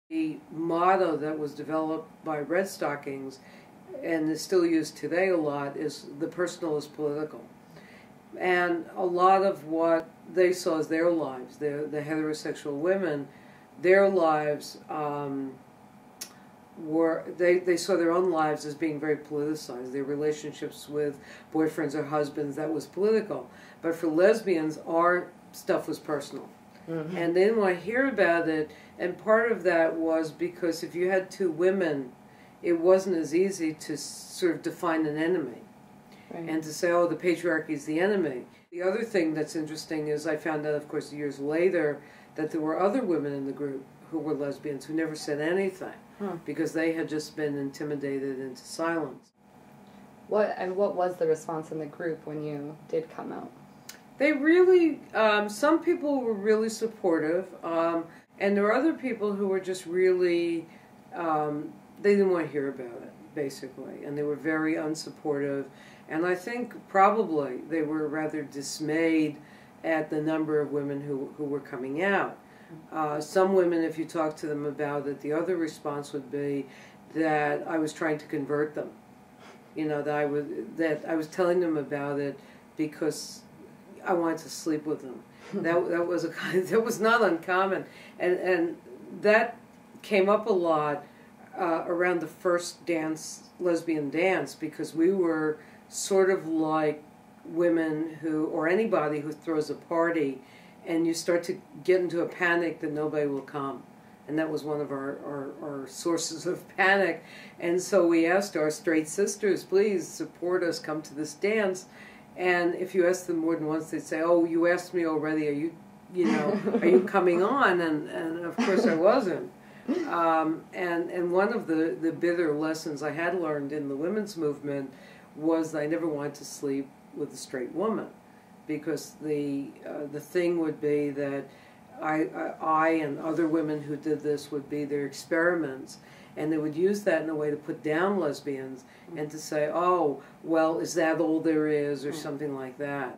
The motto that was developed by Red Stockings and is still used today a lot is the personal is political. And a lot of what they saw as their lives, the heterosexual women, their lives they saw their own lives as being very politicized. Their relationships with boyfriends or husbands, that was political. But for lesbians, our stuff was personal. Mm-hmm. And they didn't want to hear about it. And part of that was because if you had two women, it wasn't as easy to sort of define an enemy. Right. And to say, oh, the patriarchy is the enemy. The other thing that's interesting is I found out, of course, years later, that there were other women in the group who were lesbians who never said anything because they had just been intimidated into silence. What was the response in the group when you did come out? They really, some people were really supportive, and there were other people who were just really, they didn't want to hear about it, basically, and they were very unsupportive, and I think probably they were rather dismayed at the number of women who were coming out. Some women, if you talk to them about it, the other response would be that I was trying to convert them. You know, that I was telling them about it because I wanted to sleep with them. That was not uncommon, and that came up a lot around the first lesbian dance, because we were sort of like women who, or anybody who throws a party, and you start to get into a panic that nobody will come. And that was one of our sources of panic. And so we asked our straight sisters, please support us, come to this dance. And if you ask them more than once, they'd say, oh, you asked me already, are you are you coming on? And of course I wasn't. And one of the bitter lessons I had learned in the women's movement was that I never wanted to sleep with a straight woman, because the thing would be that I and other women who did this would be their experiments, and they would use that in a way to put down lesbians and to say, oh, well, is that all there is, or something like that.